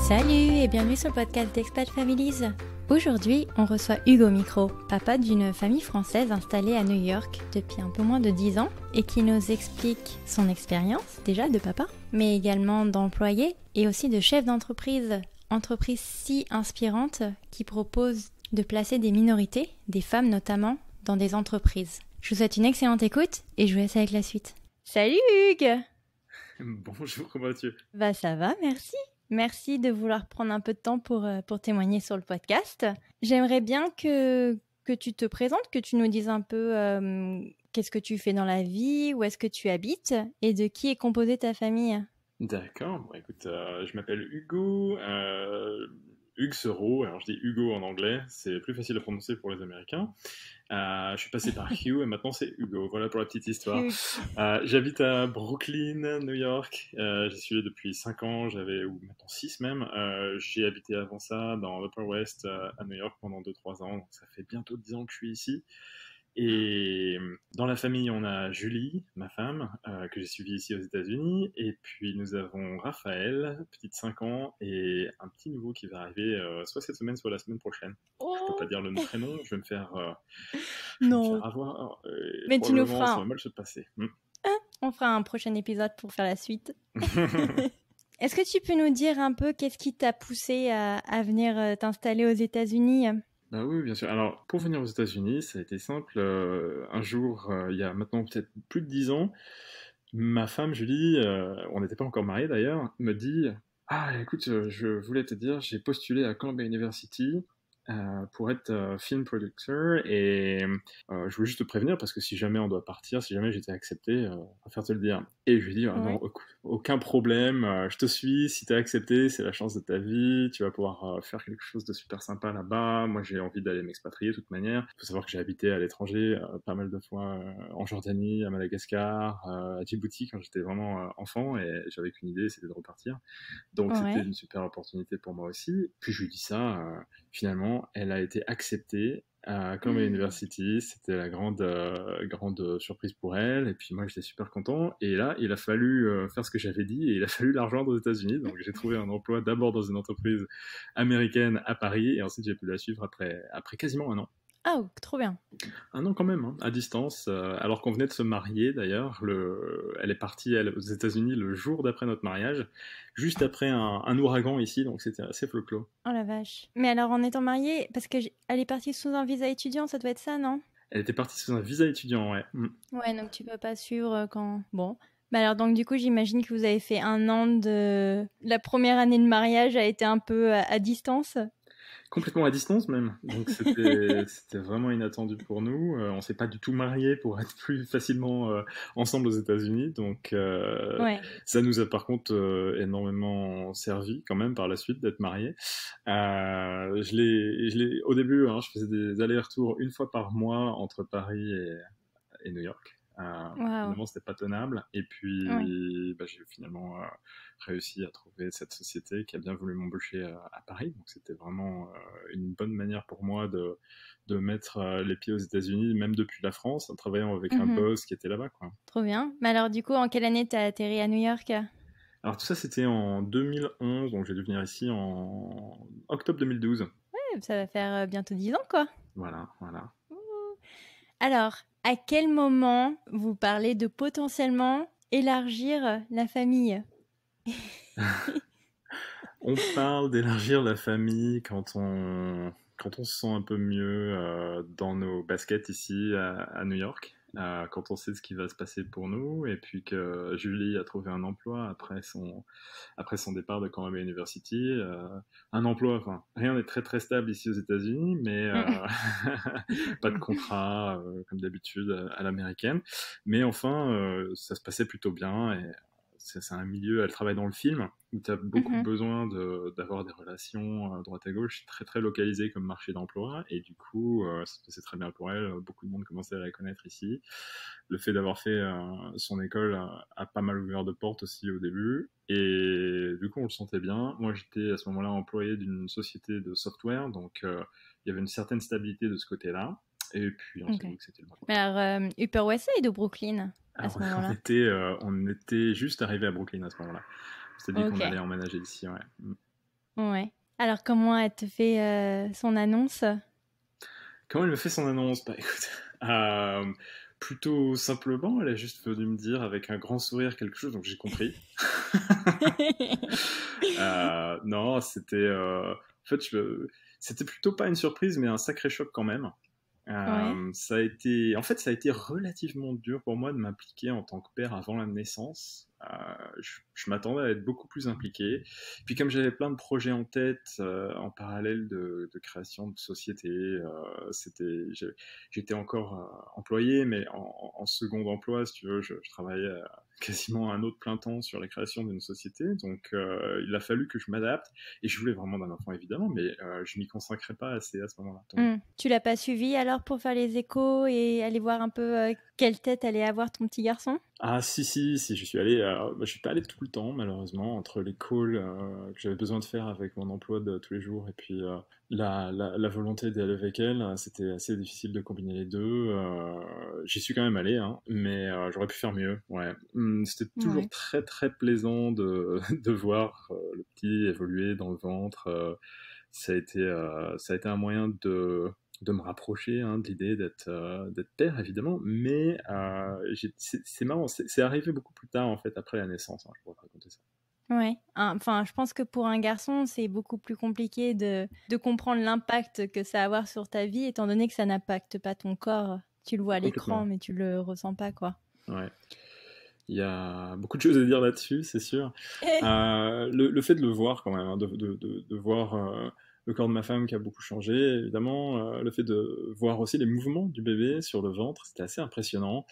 Salut et bienvenue sur le podcast d'Expat Families. Aujourd'hui, on reçoit Hugo Micro, papa d'une famille française installée à New York depuis un peu moins de 10 ans et qui nous explique son expérience déjà de papa, mais également d'employé et aussi de chef d'entreprise. Entreprise si inspirante qui propose de placer des minorités, des femmes notamment, dans des entreprises. Je vous souhaite une excellente écoute et je vous laisse avec la suite. Salut Hugues! Bonjour, comment vas-tu? Bah ça va, merci. Merci de vouloir prendre un peu de temps pour témoigner sur le podcast. J'aimerais bien que tu te présentes, que tu nous dises un peu qu'est-ce que tu fais dans la vie, où est-ce que tu habites et de qui est composée ta famille. D'accord, bon écoute, je m'appelle Hugo, Hugues Sereau, alors je dis Hugo en anglais, c'est plus facile à prononcer pour les Américains. Je suis passé par Hugh et maintenant c'est Hugo, voilà pour la petite histoire. J'habite à Brooklyn, New York, j'y suis depuis 5 ans, ou maintenant 6 même. J'ai habité avant ça dans l'Upper West à New York pendant 2-3 ans, donc ça fait bientôt 10 ans que je suis ici. Et dans la famille, on a Julie, ma femme, que j'ai suivie ici aux États-Unis. Et puis nous avons Raphaël, petite 5 ans, et un petit nouveau qui va arriver soit cette semaine, soit la semaine prochaine. Oh. Je peux pas dire le prénom, je vais me faire, avoir. Mais tu nous feras. Ça va mal se passer. On fera un prochain épisode pour faire la suite. Est-ce que tu peux nous dire un peu qu'est-ce qui t'a poussé à venir t'installer aux États-Unis ? Bah oui, bien sûr. Alors, pour venir aux États-Unis, ça a été simple. Un jour, il y a maintenant peut-être plus de 10 ans, ma femme Julie, on n'était pas encore mariés d'ailleurs, me dit: Ah, écoute, je voulais te dire, j'ai postulé à Columbia University pour être film producer et je voulais juste te prévenir parce que si jamais on doit partir, si jamais j'étais accepté, je préfère te le dire. Et je lui dis: non, aucun problème, je te suis, si t'es accepté, c'est la chance de ta vie, tu vas pouvoir faire quelque chose de super sympa là-bas. Moi, j'ai envie d'aller m'expatrier de toute manière. Il faut savoir que j'ai habité à l'étranger pas mal de fois en Jordanie, à Madagascar, à Djibouti quand j'étais vraiment enfant et j'avais qu'une idée, c'était de repartir. Donc c'était une super opportunité pour moi aussi. Puis je lui dis ça, finalement, elle a été acceptée à Columbia University. C'était la grande surprise pour elle. Et puis moi, j'étais super content. Et là, il a fallu faire ce que j'avais dit et il a fallu la rejoindre aux États-Unis. Donc j'ai trouvé un emploi d'abord dans une entreprise américaine à Paris et ensuite j'ai pu la suivre après quasiment un an. Ah, trop bien. Un an quand même, hein, à distance, alors qu'on venait de se marier d'ailleurs. Elle est partie aux États-Unis le jour d'après notre mariage, juste après un ouragan ici, donc c'était assez folklore. Oh la vache. Mais alors en étant mariée, parce qu'elle est partie sous un visa étudiant, ça doit être ça, non ? Elle était partie sous un visa étudiant, ouais. Ouais, donc tu peux pas suivre quand... Bon. Bah alors donc du coup, j'imagine que vous avez fait un an de... La première année de mariage a été un peu à distance ? Complètement à distance même, donc c'était vraiment inattendu pour nous. On s'est pas du tout mariés pour être plus facilement ensemble aux États-Unis, donc ça nous a par contre énormément servi quand même par la suite d'être mariés. Au début, hein, je faisais des allers-retours une fois par mois entre Paris et New York. Évidemment, c'était pas tenable. Et puis, j'ai finalement réussi à trouver cette société qui a bien voulu m'embaucher à Paris. Donc, c'était vraiment une bonne manière pour moi de mettre les pieds aux États-Unis, même depuis la France, en travaillant avec un boss qui était là-bas, quoi. Trop bien. Mais alors, du coup, en quelle année t'as atterri à New York ? Alors, tout ça, c'était en 2011. Donc, j'ai dû venir ici en octobre 2012. Ouais, ça va faire bientôt 10 ans, quoi. Voilà. Alors, à quel moment vous parlez de potentiellement élargir la famille ? On parle d'élargir la famille quand on se sent un peu mieux dans nos baskets ici à New York, quand on sait ce qui va se passer pour nous, et puis que Julie a trouvé un emploi après son départ de Columbia University. Un emploi, enfin, rien n'est très très stable ici aux États-Unis, mais pas de contrat comme d'habitude à l'américaine. Mais enfin, ça se passait plutôt bien et c'est un milieu, elle travaille dans le film, où tu as beaucoup besoin d'avoir des relations à droite à gauche, très très localisé comme marché d'emploi, et du coup, ça se passait très bien pour elle, beaucoup de monde commençait à la connaître ici. Le fait d'avoir fait son école a pas mal ouvert de portes aussi au début, et du coup on le sentait bien. Moi j'étais à ce moment-là employé d'une société de software, donc il y avait une certaine stabilité de ce côté-là, et puis on s'est dit que c'était le bon. Mais alors, Upper West Side ou Brooklyn ? À ce moment-là. On était juste arrivé à Brooklyn à ce moment-là. On s'est dit qu'on allait emménager ici, ouais. Ouais. Alors, comment elle te fait son annonce? Comment elle me fait son annonce? Bah écoute, euh, plutôt simplement, elle a juste venu me dire avec un grand sourire quelque chose, donc j'ai compris. Non, en fait, c'était plutôt pas une surprise, mais un sacré choc quand même. Ouais. Ça a été relativement dur pour moi de m'impliquer en tant que père avant la naissance. Je m'attendais à être beaucoup plus impliqué. Puis comme j'avais plein de projets en tête en parallèle de création de société, j'étais encore employé, mais en second emploi, si tu veux, je travaillais quasiment à un autre plein temps sur la création d'une société. Donc il a fallu que je m'adapte. Et je voulais vraiment d'un enfant évidemment, mais je m'y consacrais pas assez à ce moment-là. Tu l'as pas suivi alors pour faire les échos et aller voir un peu quelle tête allait avoir ton petit garçon? Ah si, je suis allé, je suis pas allé tout le temps malheureusement, entre les calls que j'avais besoin de faire avec mon emploi de tous les jours et puis la volonté d'aller avec elle, c'était assez difficile de combiner les deux. J'y suis quand même allé, hein, mais j'aurais pu faire mieux. Ouais. C'était toujours Ouais. très très plaisant de voir le petit évoluer dans le ventre. Ça a été un moyen de me rapprocher hein, de l'idée d'être père, évidemment, mais c'est marrant, c'est arrivé beaucoup plus tard, en fait, après la naissance, hein, je pourrais te raconter ça. Ouais. Enfin, je pense que pour un garçon, c'est beaucoup plus compliqué de comprendre l'impact que ça va avoir sur ta vie, étant donné que ça n'impacte pas ton corps. Tu le vois à l'écran, Complètement, mais tu le ressens pas, quoi. ouais. Il y a beaucoup de choses à dire là-dessus, c'est sûr. Le fait de le voir quand même, hein, de voir le corps de ma femme qui a beaucoup changé, évidemment, le fait de voir aussi les mouvements du bébé sur le ventre, c'était assez impressionnant. Ouais.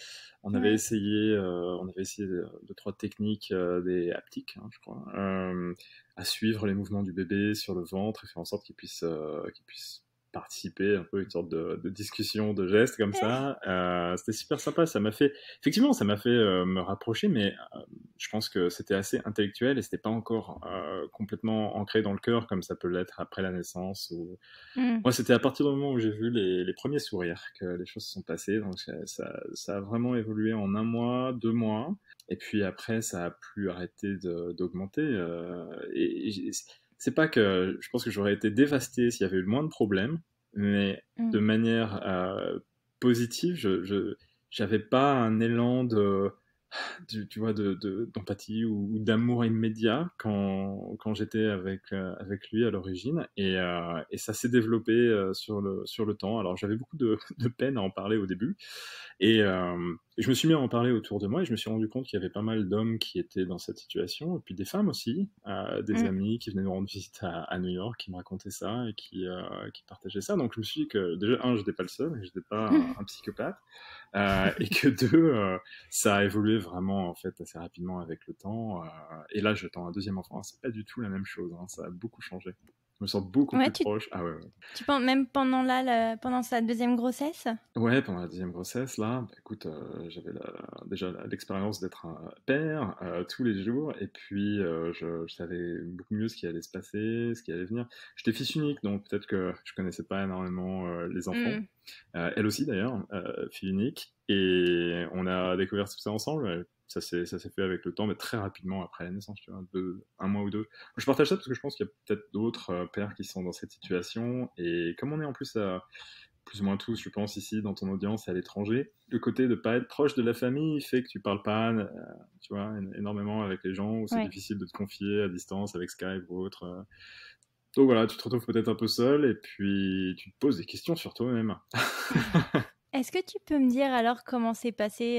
On avait essayé deux, trois techniques, des haptiques, hein, je crois, à suivre les mouvements du bébé sur le ventre et faire en sorte qu'il puisse participer un peu à une sorte de discussion de gestes comme ça. C'était super sympa, effectivement, ça m'a fait me rapprocher, mais je pense que c'était assez intellectuel et c'était pas encore complètement ancré dans le cœur comme ça peut l'être après la naissance. Mm. Moi, c'était à partir du moment où j'ai vu les premiers sourires que les choses se sont passées. Donc ça a vraiment évolué en un mois, 2 mois. Et puis après, ça a plus arrêté d'augmenter. C'est pas que je pense que j'aurais été dévasté s'il y avait eu moins de problèmes, mais de Mm. manière positive, j'avais pas un élan tu vois, d'empathie ou d'amour immédiat quand j'étais avec lui à l'origine. Et ça s'est développé sur le temps. Alors j'avais beaucoup de peine à en parler au début. Et je me suis mis à en parler autour de moi et je me suis rendu compte qu'il y avait pas mal d'hommes qui étaient dans cette situation, et puis des femmes aussi, des Mm. amis qui venaient nous rendre visite à New York, qui me racontaient ça et qui partageaient ça. Donc je me suis dit que déjà, un, j'étais pas le seul, et j'étais pas un psychopathe, et que deux, ça a évolué vraiment en fait assez rapidement avec le temps. Et là, j'attends un deuxième enfant. C'est pas du tout la même chose, hein, ça a beaucoup changé. Je me sens beaucoup Ouais, plus proche. Ah ouais, ouais. tu penses même pendant pendant sa deuxième grossesse? Ouais, pendant la deuxième grossesse, là, bah, écoute, j'avais déjà l'expérience d'être un père tous les jours, et puis je savais beaucoup mieux ce qui allait se passer, ce qui allait venir. J'étais fils unique, donc peut-être que je connaissais pas énormément les enfants. Mm. Elle aussi d'ailleurs, fille unique, et on a découvert tout ça ensemble. Ça s'est fait avec le temps, mais très rapidement après la naissance, tu vois, un mois ou deux. Je partage ça parce que je pense qu'il y a peut-être d'autres pères qui sont dans cette situation, et comme on est en plus plus ou moins tous, je pense, ici, dans ton audience et à l'étranger, le côté de pas être proche de la famille fait que tu parles pas, tu vois, énormément avec les gens, où c'est Ouais. difficile de te confier à distance avec Skype ou autre. Donc voilà, tu te retrouves peut-être un peu seul et puis tu te poses des questions sur toi-même. Est-ce que tu peux me dire alors comment s'est passé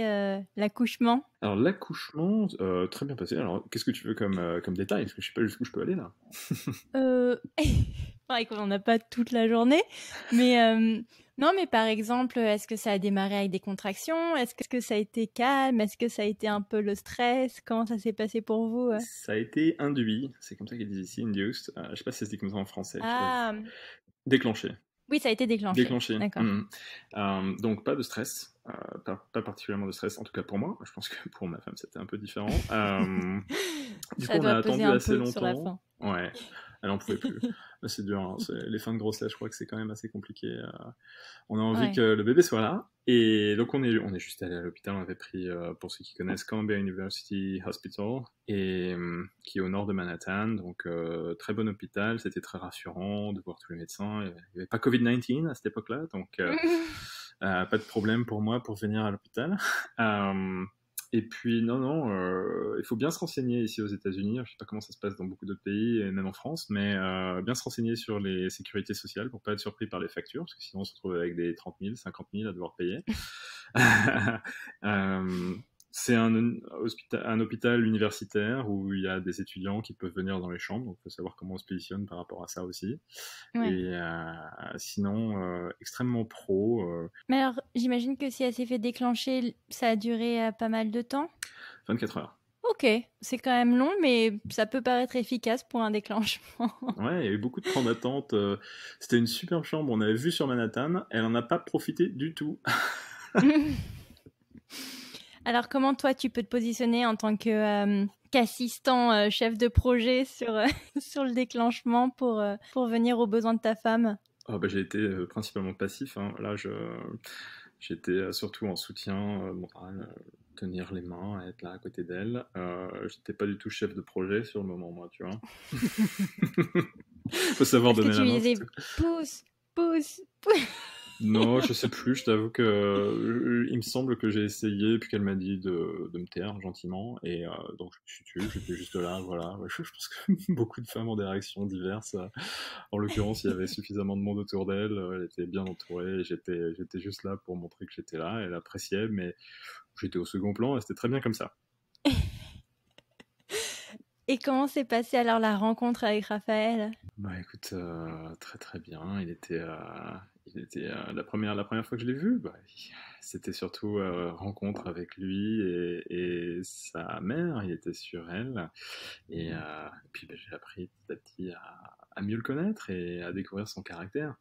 l'accouchement? Alors l'accouchement, très bien passé. Alors qu'est-ce que tu veux comme détail? Parce que je sais pas jusqu'où je peux aller là. Pareil qu'on n'a pas toute la journée, mais non, mais par exemple, est-ce que ça a démarré avec des contractions? Est-ce que ça a été calme? Est-ce que ça a été un peu le stress? Comment ça s'est passé pour vous? Ça a été induit, c'est comme ça qu'ils disent ici, induced. Je sais pas si ça se dit comme ça en français. Ah, Déclenché. oui, ça a été déclenché. Déclenché. D'accord. Mhm. Donc pas de stress, pas particulièrement de stress, en tout cas pour moi. Je pense que pour ma femme c'était un peu différent. Du coup Ça on a doit peser attendu un assez peu sur la longtemps. fin. Ouais, elle en pouvait plus. C'est dur, hein. Les fins de grossesse, je crois que c'est quand même assez compliqué. On a envie Ouais. que le bébé soit là, Et donc on est juste allé à l'hôpital, on avait pris, pour ceux qui connaissent, Columbia University Hospital, qui est au nord de Manhattan, donc très bon hôpital, c'était très rassurant de voir tous les médecins, il n'y avait pas Covid-19 à cette époque-là, donc pas de problème pour moi pour venir à l'hôpital. Et puis non, il faut bien se renseigner ici aux États-Unis. Je sais pas comment ça se passe dans beaucoup d'autres pays, et même en France, mais bien se renseigner sur les sécurités sociales pour pas être surpris par les factures, parce que sinon on se retrouve avec des 30 000, 50 000 à devoir payer. C'est un hôpital universitaire où il y a des étudiants qui peuvent venir dans les chambres, donc il faut savoir comment on se positionne par rapport à ça aussi. Ouais. Et sinon, extrêmement pro. Mais alors, j'imagine que si elle s'est fait déclencher, ça a duré pas mal de temps. 24 heures. Ok, c'est quand même long, mais ça peut paraître efficace pour un déclenchement. Ouais, il y a eu beaucoup de temps d'attente. C'était une superbe chambre, on avait vu sur Manhattan. Elle en a pas profité du tout. Alors, comment toi, tu peux te positionner en tant qu'assistant chef de projet sur le déclenchement pour venir aux besoins de ta femme? Oh, bah, j'ai été principalement passif, hein. Là, j'étais surtout en soutien moral, tenir les mains, être là à côté d'elle. J'étais pas du tout chef de projet sur le moment, moi, tu vois. Faut savoir Est-ce que donner tu la lui main. disais pousse? Non, je sais plus, je t'avoue que il me semble que j'ai essayé, puis qu'elle m'a dit de me taire gentiment, et donc je me suis tué, j'étais juste là, voilà. Je pense que beaucoup de femmes ont des réactions diverses. En l'occurrence, il y avait suffisamment de monde autour d'elle, elle était bien entourée, et j'étais juste là pour montrer que j'étais là, elle appréciait, mais j'étais au second plan, et c'était très bien comme ça. Et comment s'est passée alors la rencontre avec Raphaël? Bah écoute, très très bien. La première fois que je l'ai vu, bah, c'était surtout rencontre avec lui et sa mère. Il était sur elle et puis bah, j'ai appris petit à petit à mieux le connaître et à découvrir son caractère.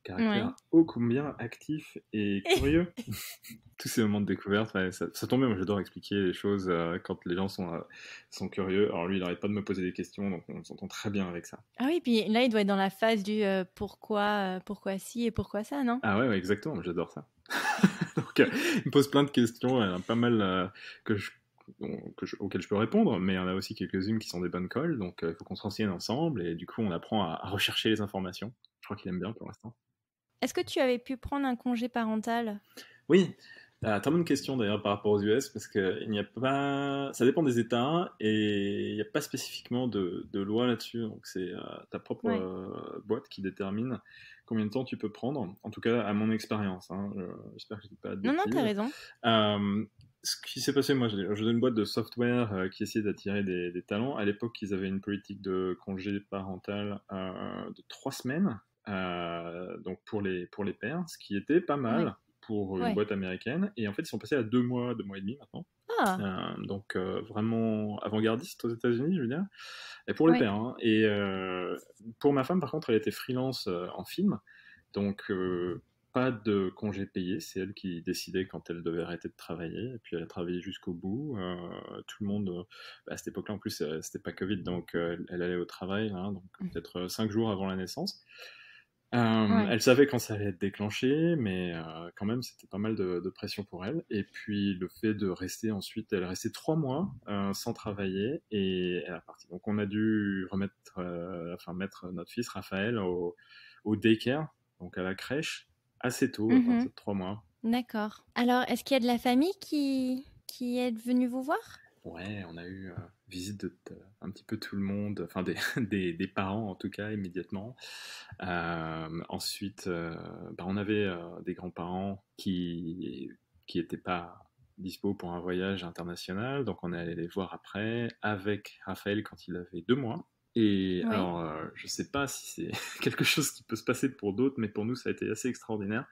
Ouais. Caractère ô combien actif et curieux. Tous ces moments de découverte, ouais, ça tombe bien, moi j'adore expliquer les choses quand les gens sont curieux. Alors lui, il n'arrête pas de me poser des questions, donc on s'entend très bien avec ça. Ah oui, puis là, il doit être dans la phase du pourquoi ci et pourquoi ça, non? Ah ouais, exactement, moi, j'adore ça. Donc il me pose plein de questions, il y en a pas mal que je, auxquelles je peux répondre, mais il y en a aussi quelques-unes qui sont des bonnes colles, donc il faut qu'on se renseigne ensemble, et du coup on apprend à rechercher les informations. Je crois qu'il aime bien pour l'instant. Est-ce que tu avais pu prendre un congé parental? Oui, très bonne question d'ailleurs par rapport aux US, parce que il n'y a pas, ça dépend des États et il n'y a pas spécifiquement de loi là-dessus. Donc c'est ta propre Ouais. boîte qui détermine combien de temps tu peux prendre. En tout cas, à mon expérience, hein. J'espère que je dis pas de Non, non, t'as bêtises. raison. Ce qui s'est passé, moi, j'ai une boîte de software qui essayait d'attirer des talents. À l'époque, ils avaient une politique de congé parental de 3 semaines, donc pour les pères, ce qui était pas Ouais. mal pour une Ouais. boîte américaine. Et en fait, ils sont passés à 2 mois, 2 mois et demi maintenant. Ah, Donc vraiment avant-gardiste aux États-Unis, je veux dire. Et pour les ouais. pères, hein. Et pour ma femme, par contre, elle était freelance en film. Donc pas de congé payé, c'est elle qui décidait quand elle devait arrêter de travailler, et puis elle a travaillé jusqu'au bout. Tout le monde, à cette époque-là en plus, c'était pas Covid, donc elle allait au travail, hein, donc peut-être 5 jours avant la naissance. Ouais. Elle savait quand ça allait être déclenché, mais quand même c'était pas mal de pression pour elle. Et puis le fait de rester ensuite, elle est restée 3 mois sans travailler et elle est partie. Donc on a dû mettre notre fils Raphaël au daycare, donc à la crèche, assez tôt, à Mhm. partir de 3 mois. D'accord. Alors, est-ce qu'il y a de la famille qui est venue vous voir? Ouais, on a eu visite de un petit peu tout le monde, enfin des parents en tout cas immédiatement. Ensuite, bah, on avait des grands-parents qui étaient pas dispo pour un voyage international, donc on est allé les voir après avec Raphaël quand il avait 2 mois. Et Ouais. alors, je sais pas si c'est quelque chose qui peut se passer pour d'autres, mais pour nous, ça a été assez extraordinaire.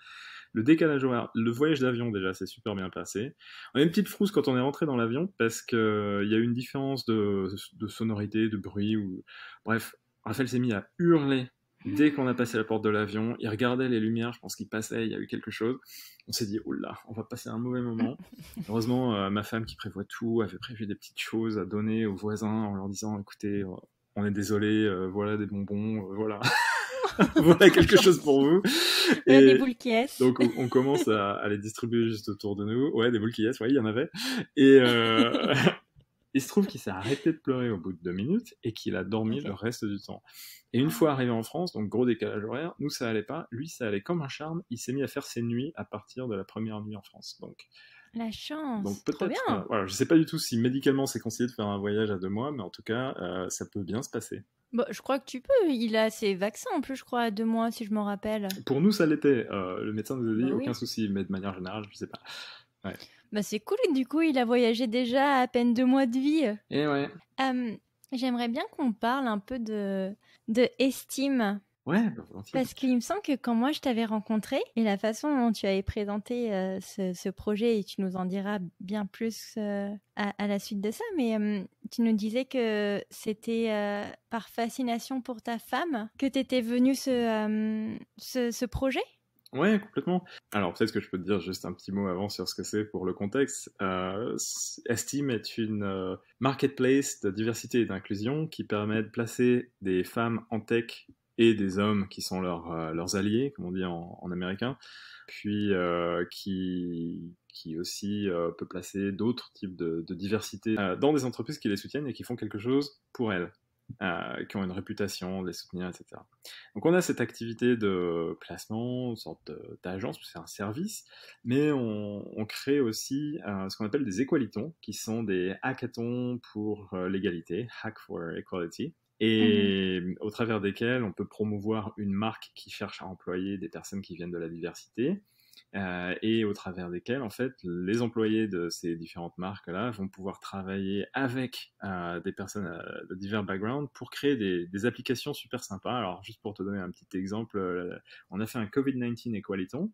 Le décalage horaire, le voyage d'avion déjà, c'est super bien passé. On a une petite frousse quand on est rentré dans l'avion parce qu'il y a eu une différence de sonorité, de bruit. Bref, Raphaël s'est mis à hurler dès qu'on a passé la porte de l'avion. Il regardait les lumières, je pense qu'il passait, il y a eu quelque chose. On s'est dit, oh là, on va passer un mauvais moment. Heureusement, ma femme qui prévoit tout avait prévu des petites choses à donner aux voisins en leur disant, écoutez, on est désolé, voilà des bonbons, voilà. Voilà quelque chose pour vous. Et des boules qui est. Donc on commence à les distribuer juste autour de nous. Ouais, des boules qui est, ouais, il y en avait. Et il se trouve qu'il s'est arrêté de pleurer au bout de 2 minutes et qu'il a dormi le reste du temps. Et une fois arrivé en France, donc gros décalage horaire, nous ça allait pas, lui ça allait comme un charme, il s'est mis à faire ses nuits à partir de la première nuit en France. Donc la chance, donc trop peut-être, bien. voilà, je sais pas du tout si médicalement c'est conseillé de faire un voyage à 2 mois, mais en tout cas ça peut bien se passer. Bon, je crois que tu peux, il a ses vaccins en plus, je crois, à 2 mois si je m'en rappelle. Pour nous ça l'était, le médecin nous a dit oui. aucun souci, mais de manière générale je sais pas. Ouais. Bah c'est cool, du coup il a voyagé déjà à peine 2 mois de vie. Et ouais. J'aimerais bien qu'on parle un peu de estime. Ouais, bah, volontiers. Parce qu'il me semble que quand moi je t'avais rencontré, et la façon dont tu avais présenté ce projet, et tu nous en diras bien plus à la suite de ça, mais tu nous disais que c'était par fascination pour ta femme que t'étais venu ce projet. Ouais, complètement. Alors peut-être que je peux te dire juste un petit mot avant sur ce que c'est pour le contexte. Esteem est une marketplace de diversité et d'inclusion qui permet de placer des femmes en tech et des hommes qui sont leurs alliés, comme on dit en américain, puis qui aussi peut placer d'autres types de diversité dans des entreprises qui les soutiennent et qui font quelque chose pour elles. Qui ont une réputation, de les soutenir, etc. Donc on a cette activité de placement, une sorte d'agence, c'est un service, mais on crée aussi ce qu'on appelle des équalitons, qui sont des hackathons pour l'égalité, Hack for Equality, et au travers desquels on peut promouvoir une marque qui cherche à employer des personnes qui viennent de la diversité, et au travers desquels, en fait, les employés de ces différentes marques-là vont pouvoir travailler avec des personnes de divers backgrounds pour créer des applications super sympas. Alors, juste pour te donner un petit exemple, on a fait un COVID-19 Equaliton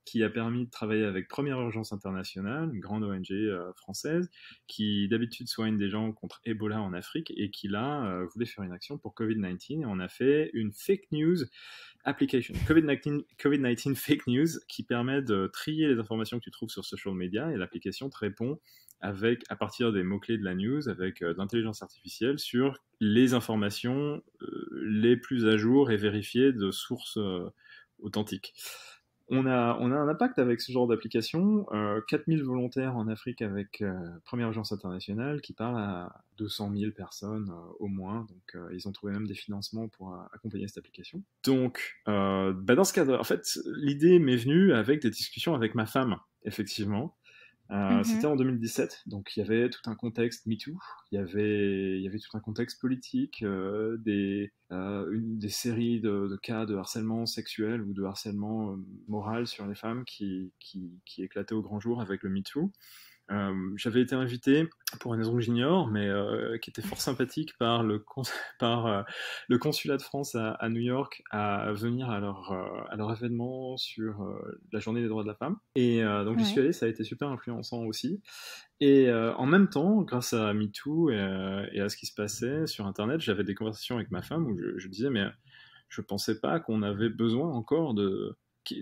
qui a permis de travailler avec Première Urgence Internationale, une grande ONG française, qui d'habitude soigne des gens contre Ebola en Afrique et qui là voulait faire une action pour COVID-19. Et on a fait une fake news application, COVID-19 fake news, qui permet de trier les informations que tu trouves sur social media, et l'application te répond à partir des mots-clés de la news, avec de l'intelligence artificielle, sur les informations les plus à jour et vérifiées de sources authentiques. On a un impact avec ce genre d'application, 4000 volontaires en Afrique avec Première Urgence Internationale qui parlent à 200 000 personnes au moins, donc ils ont trouvé même des financements pour accompagner cette application. Donc dans ce cadre, en fait, l'idée m'est venue avec des discussions avec ma femme, effectivement. C'était en 2017, donc il y avait tout un contexte MeToo, il y avait tout un contexte politique, des séries de cas de harcèlement sexuel ou de harcèlement moral sur les femmes qui éclataient au grand jour avec le MeToo. J'avais été invité pour une raison que j'ignore, mais qui était fort sympathique par le consulat de France à New York à venir à leur événement sur la journée des droits de la femme. Et donc j'y suis allé, ça a été super influençant aussi. Et en même temps, grâce à MeToo et à ce qui se passait sur Internet, j'avais des conversations avec ma femme où je disais, mais je pensais pas qu'on avait besoin encore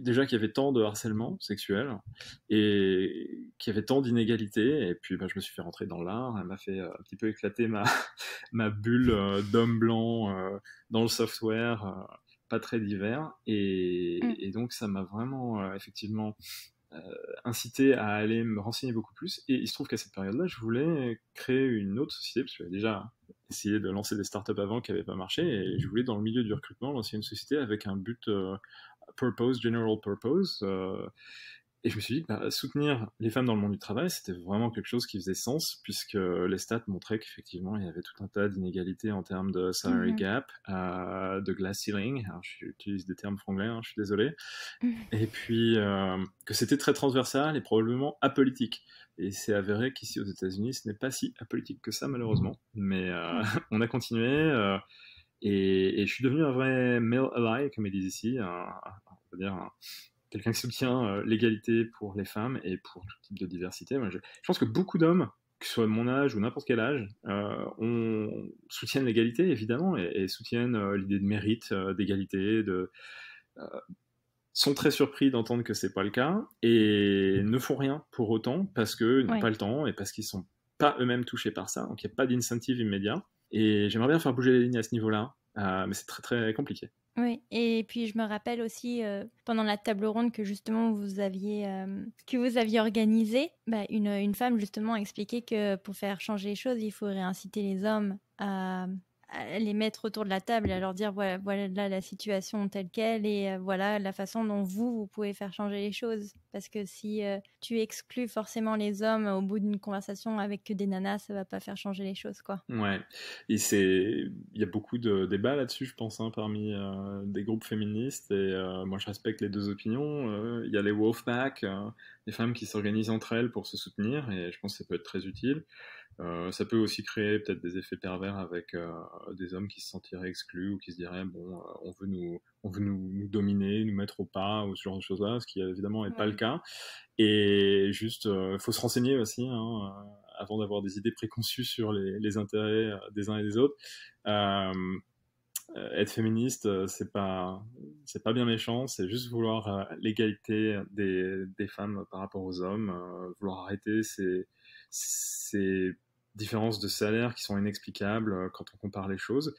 déjà qu'il y avait tant de harcèlement sexuel et qu'il y avait tant d'inégalités, et puis je me suis fait rentrer dans l'art, elle m'a fait un petit peu éclater ma bulle d'homme blanc dans le software pas très divers, et donc ça m'a vraiment effectivement incité à aller me renseigner beaucoup plus, et il se trouve qu'à cette période-là je voulais créer une autre société, parce que j'avais déjà essayé de lancer des startups avant qui n'avaient pas marché, et je voulais dans le milieu du recrutement lancer une société avec un but general purpose, et je me suis dit que soutenir les femmes dans le monde du travail, c'était vraiment quelque chose qui faisait sens, puisque les stats montraient qu'effectivement il y avait tout un tas d'inégalités en termes de salary gap, de glass ceiling, alors j'utilise des termes franglais, je suis désolé, et puis que c'était très transversal et probablement apolitique. Et c'est avéré qu'ici aux États-Unis ce n'est pas si apolitique que ça, malheureusement, mais on a continué, et je suis devenu un vrai male ally, comme ils disent ici, on va dire quelqu'un qui soutient l'égalité pour les femmes et pour tout type de diversité. Moi, je pense que beaucoup d'hommes, que ce soit de mon âge ou n'importe quel âge, soutiennent l'égalité, évidemment, et soutiennent l'idée de mérite, d'égalité, sont très surpris d'entendre que c'est pas le cas, et ne font rien pour autant, parce qu'ils n'ont pas le temps, et parce qu'ils sont pas eux-mêmes touchés par ça, donc il n'y a pas d'incentive immédiat. Et j'aimerais bien faire bouger les lignes à ce niveau-là, mais c'est très très compliqué. Oui, et puis je me rappelle aussi pendant la table ronde que justement que vous aviez organisée, une femme justement expliquait que pour faire changer les choses, il faudrait inciter les hommes à les mettre autour de la table et à leur dire voilà, voilà la situation telle quelle et voilà la façon dont vous pouvez faire changer les choses. Parce que si tu exclus forcément les hommes au bout d'une conversation avec que des nanas, ça va pas faire changer les choses, quoi. Ouais, et il y a beaucoup de débats là-dessus, je pense, hein, parmi des groupes féministes. Et moi, je respecte les deux opinions. Il y a les Wolfpack, des femmes qui s'organisent entre elles pour se soutenir, et je pense que ça peut être très utile. Ça peut aussi créer peut-être des effets pervers avec des hommes qui se sentiraient exclus ou qui se diraient bon, on veut nous dominer, nous mettre au pas ou ce genre de choses-là, ce qui évidemment n'est pas le Ouais. cas. Et juste, faut se renseigner aussi, hein, avant d'avoir des idées préconçues sur les intérêts des uns et des autres. Euh, Être féministe, c'est pas bien méchant, c'est juste vouloir l'égalité des femmes par rapport aux hommes, vouloir arrêter ces différences de salaire qui sont inexplicables quand on compare les choses.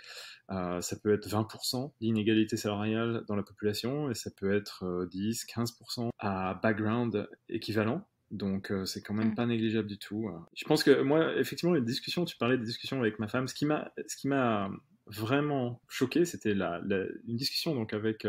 Ça peut être 20% d'inégalité salariale dans la population et ça peut être 10, 15% à background équivalent. Donc c'est quand même Mm. pas négligeable du tout. Je pense que moi, effectivement, tu parlais des discussions avec ma femme, ce qui m'a vraiment choqué, c'était une discussion donc avec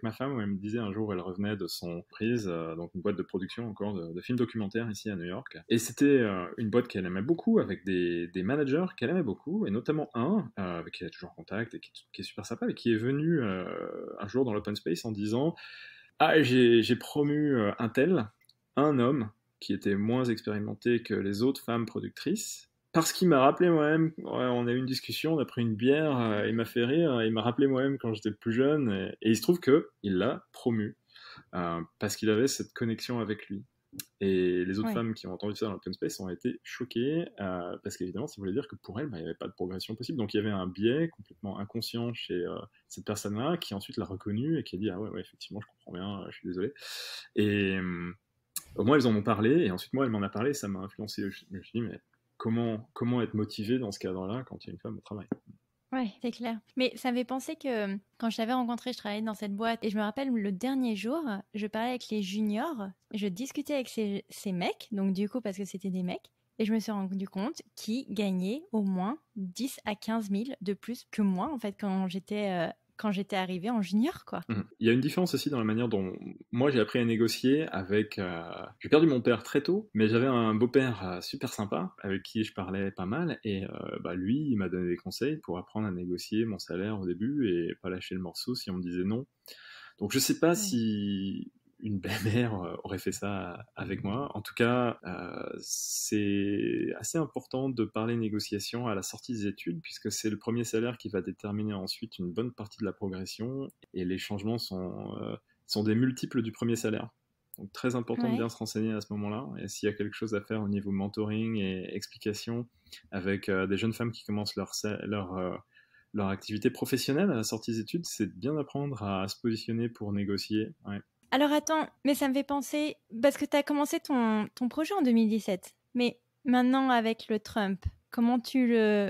ma femme où elle me disait un jour elle revenait de son prise, donc une boîte de production encore de films documentaires ici à New York. Et c'était une boîte qu'elle aimait beaucoup avec des managers qu'elle aimait beaucoup et notamment un avec qui elle est toujours en contact et qui est super sympa et qui est venu un jour dans l'open space en disant ah j'ai promu un homme qui était moins expérimenté que les autres femmes productrices parce qu'il m'a rappelé moi-même, ouais, on a eu une discussion, on a pris une bière, il m'a fait rire, il m'a rappelé moi-même quand j'étais plus jeune, et il se trouve que il l'a promu, parce qu'il avait cette connexion avec lui. Et les autres Ouais. femmes qui ont entendu ça dans l'open space ont été choquées, parce qu'évidemment ça voulait dire que pour elle, il n'y avait pas de progression possible. Donc il y avait un biais complètement inconscient chez cette personne-là, qui ensuite l'a reconnu et qui a dit ah ouais, effectivement je comprends bien, je suis désolé. Et au moins elles en ont parlé, et ensuite moi elle m'en a parlé, et ça m'a influencé. Je me suis dit mais comment être motivé dans ce cadre-là quand il y a une femme au travail. Ouais, c'est clair. Mais ça me fait penser que quand je t'avais rencontré, je travaillais dans cette boîte et je me rappelle le dernier jour, je parlais avec les juniors, je discutais avec ces mecs, donc du coup parce que c'était des mecs, et je me suis rendu compte qu'ils gagnaient au moins 10 à 15 000 de plus que moi en fait quand j'étais arrivée en junior, quoi. Il y a une différence aussi dans la manière dont moi j'ai appris à négocier avec. J'ai perdu mon père très tôt, mais j'avais un beau-père super sympa avec qui je parlais pas mal et lui il m'a donné des conseils pour apprendre à négocier mon salaire au début et pas lâcher le morceau si on me disait non. Donc je sais pas Ouais. si une belle-mère aurait fait ça avec moi. En tout cas, c'est assez important de parler négociation à la sortie des études, puisque c'est le premier salaire qui va déterminer ensuite une bonne partie de la progression, et les changements sont des multiples du premier salaire. Donc très important de Ouais. bien se renseigner à ce moment-là, et s'il y a quelque chose à faire au niveau mentoring et explication avec des jeunes femmes qui commencent leur activité professionnelle à la sortie des études, c'est de bien apprendre à se positionner pour négocier. Ouais. Alors attends, mais ça me fait penser, parce que tu as commencé ton projet en 2017, mais maintenant avec le Trump,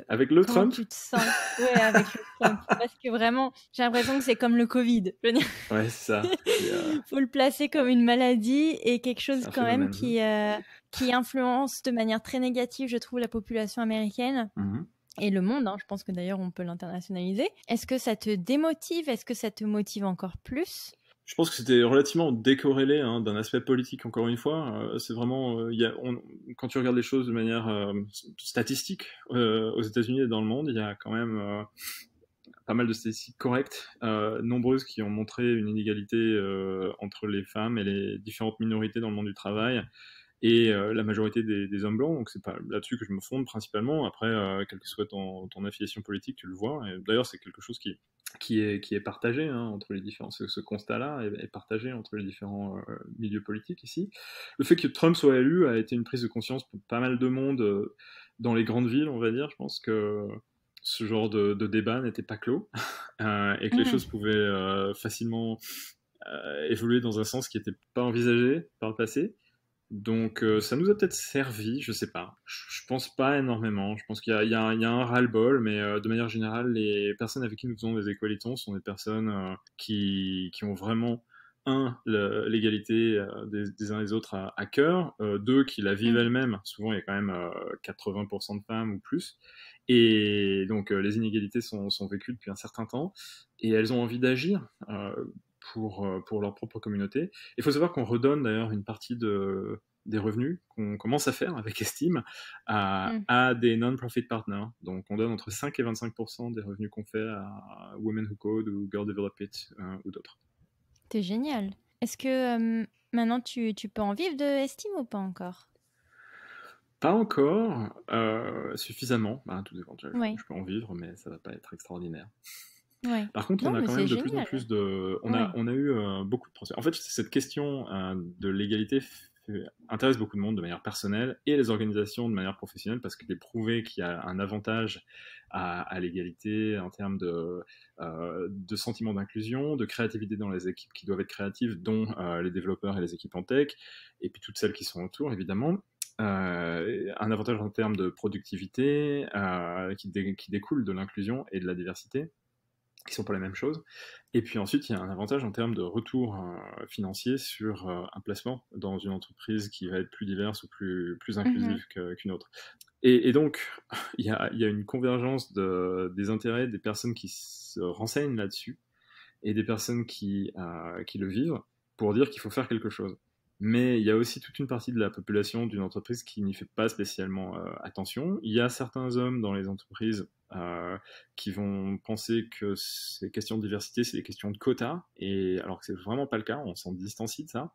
Avec le comment Trump. tu te sens? Ouais, avec le Trump. Parce que vraiment, j'ai l'impression que c'est comme le Covid. Je veux dire, Ouais, c'est ça. faut le placer comme une maladie et quelque C'est chose un quand même phénomène. qui influence de manière très négative, je trouve, la population américaine. Mhm. Et le monde, hein, je pense que d'ailleurs on peut l'internationaliser. Est-ce que ça te démotive? Est-ce que ça te motive encore plus? Je pense que c'était relativement décorrélé hein, d'un aspect politique, encore une fois. C'est vraiment, quand tu regardes les choses de manière statistique, aux États-Unis et dans le monde, il y a quand même pas mal de statistiques correctes, nombreuses qui ont montré une inégalité entre les femmes et les différentes minorités dans le monde du travail et la majorité des hommes blancs. Donc c'est pas là-dessus que je me fonde principalement. Après, quelle que soit ton affiliation politique, tu le vois. Et d'ailleurs, c'est quelque chose qui est partagé hein, entre les différents. Ce constat-là est partagé entre les différents milieux politiques ici. Le fait que Trump soit élu a été une prise de conscience pour pas mal de monde dans les grandes villes, on va dire. Je pense que ce genre de débat n'était pas clos et que les Mhm. choses pouvaient facilement évoluer dans un sens qui n'était pas envisagé par le passé. Donc ça nous a peut-être servi, je sais pas. Je pense pas énormément. Je pense qu'il y a un ras-le-bol, mais de manière générale, les personnes avec qui nous faisons des équalitons sont des personnes qui ont vraiment, l'égalité des uns et des autres à cœur, deux, qui la vivent Mhm. elles-mêmes. Souvent, il y a quand même 80% de femmes ou plus. Et donc, les inégalités sont vécues depuis un certain temps. Et elles ont envie d'agir pour leur propre communauté. Il faut savoir qu'on redonne d'ailleurs une partie des revenus qu'on commence à faire avec Estime Mhm. à des non-profit partners. Donc on donne entre 5 et 25% des revenus qu'on fait à Women Who Code ou Girl Develop It ou d'autres. C'est génial. Est-ce que maintenant tu peux en vivre de Estime ou pas encore? Pas encore suffisamment. Bah, tout dépend. Ouais, Je peux en vivre, mais ça va pas être extraordinaire. ouais. Par contre, on Non, a mais quand c'est même de plus en génial. plus de. Ouais. On a eu beaucoup de transferts. En fait, cette question de l'égalité intéresse beaucoup de monde de manière personnelle et les organisations de manière professionnelle parce qu'il est prouvé qu'il y a un avantage à l'égalité en termes de sentiment d'inclusion, de créativité dans les équipes qui doivent être créatives, dont les développeurs et les équipes en tech, et puis toutes celles qui sont autour, évidemment. Un avantage en termes de productivité qui découle de l'inclusion et de la diversité qui sont pas les mêmes choses. Et puis ensuite, il y a un avantage en termes de retour financier sur un placement dans une entreprise qui va être plus diverse ou plus Mhm. inclusive qu'une autre. Et donc, il y a une convergence des intérêts des personnes qui se renseignent là-dessus et des personnes qui le vivent pour dire qu'il faut faire quelque chose. Mais il y a aussi toute une partie de la population d'une entreprise qui n'y fait pas spécialement attention. Il y a certains hommes dans les entreprises qui vont penser que ces questions de diversité, c'est des questions de quotas, et alors que c'est vraiment pas le cas, on s'en distancie de ça.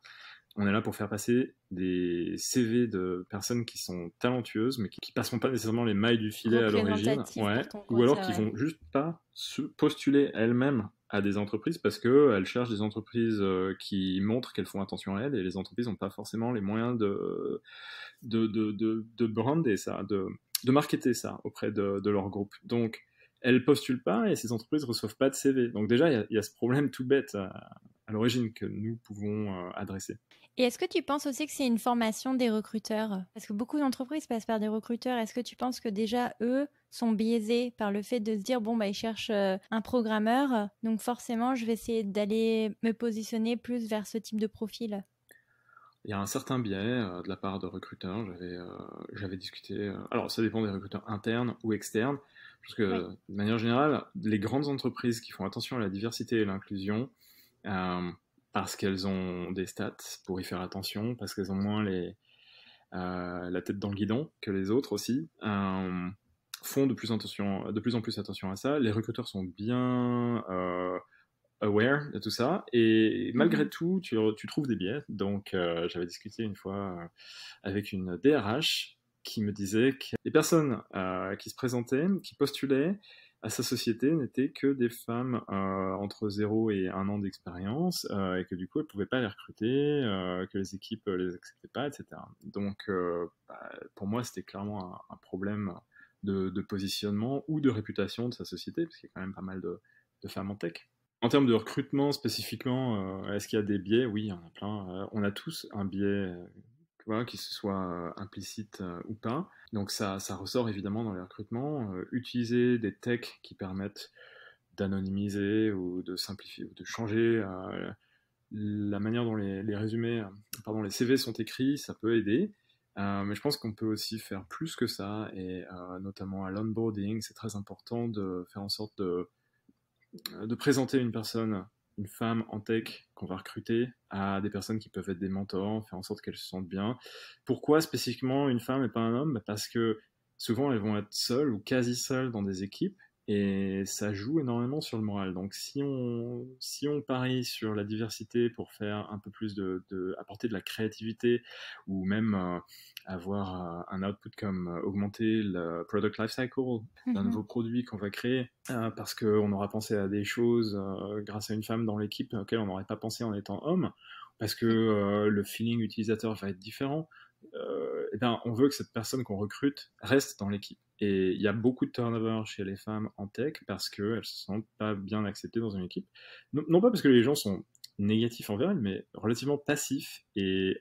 On est là pour faire passer des CV de personnes qui sont talentueuses, mais qui passeront pas nécessairement les mailles du filet à l'origine, Représentatif ouais, pour ton ou alors quota, qui ouais. vont juste pas se postuler elles-mêmes à des entreprises parce qu'elles cherchent des entreprises qui montrent qu'elles font attention à elles, et les entreprises n'ont pas forcément les moyens de brander ça, de marketer ça auprès de leur groupe. Donc, elles postulent pas et ces entreprises reçoivent pas de CV. Donc déjà, il y a ce problème tout bête à l'origine que nous pouvons adresser. Et est-ce que tu penses aussi que c'est une formation des recruteurs? Parce que beaucoup d'entreprises passent par des recruteurs. Est-ce que tu penses que déjà, eux sont biaisés par le fait de se dire, bon, bah, ils cherchent un programmeur, donc forcément, je vais essayer d'aller me positionner plus vers ce type de profil? Il y a un certain biais de la part de recruteurs. J'avais discuté. Alors, ça dépend des recruteurs internes ou externes. Parce Oui. que, de manière générale, les grandes entreprises qui font attention à la diversité et l'inclusion, euh, parce qu'elles ont des stats pour y faire attention, parce qu'elles ont moins la tête dans le guidon que les autres aussi, font de plus en plus attention à ça. Les recruteurs sont bien aware de tout ça, et malgré Mhm. tout, tu trouves des biais. Donc, j'avais discuté une fois avec une DRH qui me disait que les personnes qui se présentaient, qui postulaient à sa société n'étaient que des femmes entre 0 et 1 an d'expérience, et que du coup, elle ne pouvait pas les recruter, que les équipes les acceptaient pas, etc. Donc, pour moi, c'était clairement un problème de positionnement ou de réputation de sa société, parce qu'il y a quand même pas mal de femmes en tech. En termes de recrutement spécifiquement, est-ce qu'il y a des biais? Oui, il y en a plein. On a tous un biais, tu vois, qu'il se soit implicite ou pas. Donc ça ressort évidemment dans les recrutements. Utiliser des techs qui permettent d'anonymiser ou de simplifier ou de changer la manière dont les résumés, pardon, les CV sont écrits, ça peut aider. Mais je pense qu'on peut aussi faire plus que ça, et notamment à l'onboarding, c'est très important de faire en sorte de présenter une personne, une femme en tech qu'on va recruter, à des personnes qui peuvent être des mentors, faire en sorte qu'elles se sentent bien. Pourquoi spécifiquement une femme et pas un homme? Parce que souvent elles vont être seules ou quasi seules dans des équipes, et ça joue énormément sur le moral. Donc si on parie sur la diversité pour faire un peu plus apporter de la créativité, ou même avoir un output comme augmenter le product lifecycle d'un Mhm. nouveau produit qu'on va créer, parce qu'on aura pensé à des choses grâce à une femme dans l'équipe auxquelles on n'aurait pas pensé en étant homme, parce que le feeling utilisateur va être différent. Et ben, on veut que cette personne qu'on recrute reste dans l'équipe. Et il y a beaucoup de turnover chez les femmes en tech parce qu'elles ne se sentent pas bien acceptées dans une équipe. Non pas parce que les gens sont négatif envers elle, mais relativement passif. Et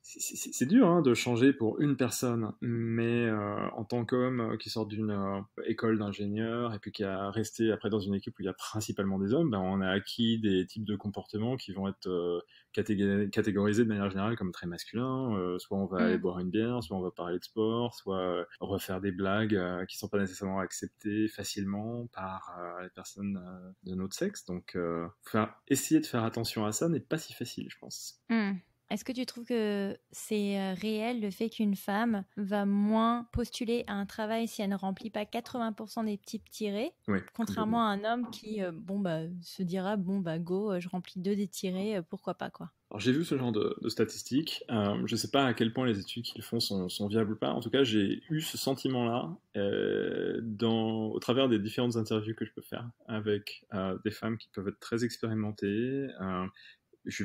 c'est dur hein, de changer pour une personne, mais en tant qu'homme qui sort d'une école d'ingénieur et puis qui a resté après dans une équipe où il y a principalement des hommes, ben, on a acquis des types de comportements qui vont être catégorisés de manière générale comme très masculins. Soit on va aller boire une bière, soit on va parler de sport, soit refaire des blagues qui sont pas nécessairement acceptées facilement par les personnes de notre sexe. Donc essayer de faire attention à ça n'est pas si facile, je pense. Est-ce que tu trouves que c'est réel le fait qu'une femme va moins postuler à un travail si elle ne remplit pas 80% des types tirés, Oui, contrairement à un homme qui se dira go, je remplis 2 des tirés, pourquoi pas quoi. Alors j'ai vu ce genre de statistiques, je ne sais pas à quel point les études qu'ils font sont viables ou pas, en tout cas j'ai eu ce sentiment-là au travers des différentes interviews que je peux faire avec des femmes qui peuvent être très expérimentées. Je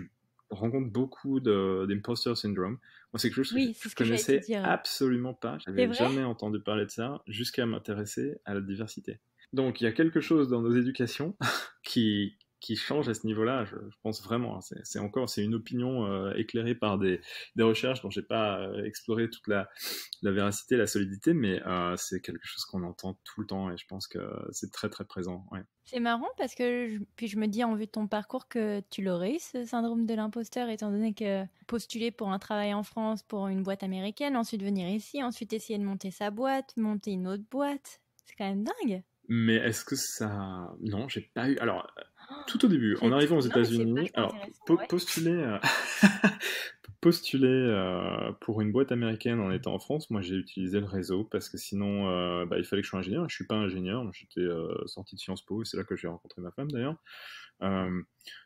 rencontre beaucoup d'imposter syndrome. Moi c'est quelque chose que je connaissais absolument pas, j'avais jamais entendu parler de ça jusqu'à m'intéresser à la diversité. Donc il y a quelque chose dans nos éducations qui change à ce niveau-là, je pense vraiment. C'est une opinion éclairée par des recherches dont j'ai pas exploré toute la véracité, la solidité, mais c'est quelque chose qu'on entend tout le temps et je pense que c'est très très présent. Ouais. C'est marrant parce que je me dis en vue de ton parcours que tu l'aurais eu ce syndrome de l'imposteur étant donné que postuler pour un travail en France pour une boîte américaine, ensuite venir ici, ensuite essayer de monter sa boîte, monter une autre boîte, c'est quand même dingue. Mais est-ce que ça... Non, j'ai pas eu... Alors, tout au début, en arrivant aux États-Unis, postuler, pour une boîte américaine en étant en France, moi j'ai utilisé le réseau parce que sinon, il fallait que je sois ingénieur. Je suis pas ingénieur, j'étais sorti de Sciences Po et c'est là que j'ai rencontré ma femme d'ailleurs.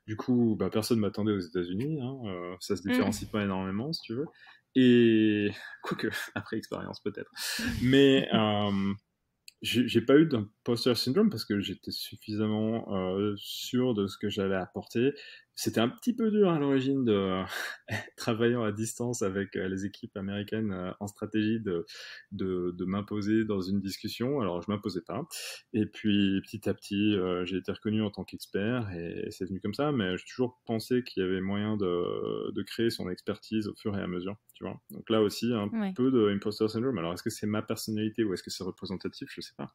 Du coup, personne m'attendait aux États-Unis, hein, ça se différencie pas énormément si tu veux. Et quoique, après expérience peut-être. Mais j'ai pas eu d'imposter syndrome parce que j'étais suffisamment sûr de ce que j'allais apporter. C'était un petit peu dur à l'origine de travaillant à distance avec les équipes américaines en stratégie de m'imposer dans une discussion. Alors je m'imposais pas. Et puis petit à petit, j'ai été reconnu en tant qu'expert et c'est venu comme ça. Mais j'ai toujours pensé qu'il y avait moyen de créer son expertise au fur et à mesure. Tu vois. Donc là aussi, un peu de imposter syndrome. Alors est-ce que c'est ma personnalité ou est-ce que c'est représentatif? Je sais pas.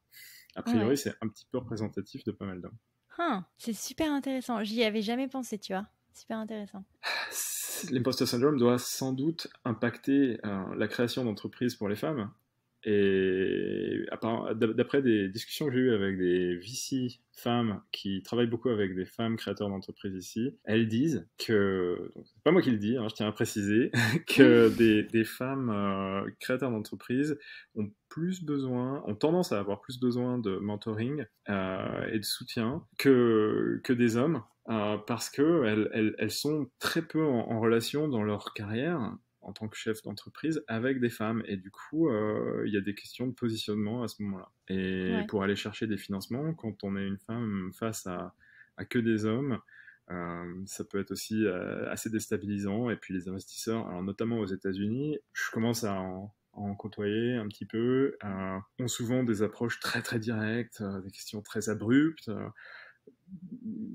A priori, c'est un petit peu représentatif de pas mal d'hommes. C'est super intéressant. J'y avais jamais pensé, tu vois. Super intéressant. L'imposter syndrome doit sans doute impacter la création d'entreprises pour les femmes. Et d'après des discussions que j'ai eues avec des VC femmes qui travaillent beaucoup avec des femmes créateurs d'entreprises ici, elles disent que, c'est pas moi qui le dis, hein, je tiens à préciser, que des femmes créateurs d'entreprises ont tendance à avoir plus besoin de mentoring et de soutien que des hommes. Parce qu'elles sont très peu en relation dans leur carrière en tant que chef d'entreprise avec des femmes. Et du coup, il y a des questions de positionnement à ce moment-là. Et pour aller chercher des financements, quand on est une femme face à que des hommes, ça peut être aussi assez déstabilisant. Et puis les investisseurs, alors notamment aux États-Unis, je commence à en côtoyer un petit peu, ont souvent des approches très très directes, des questions très abruptes.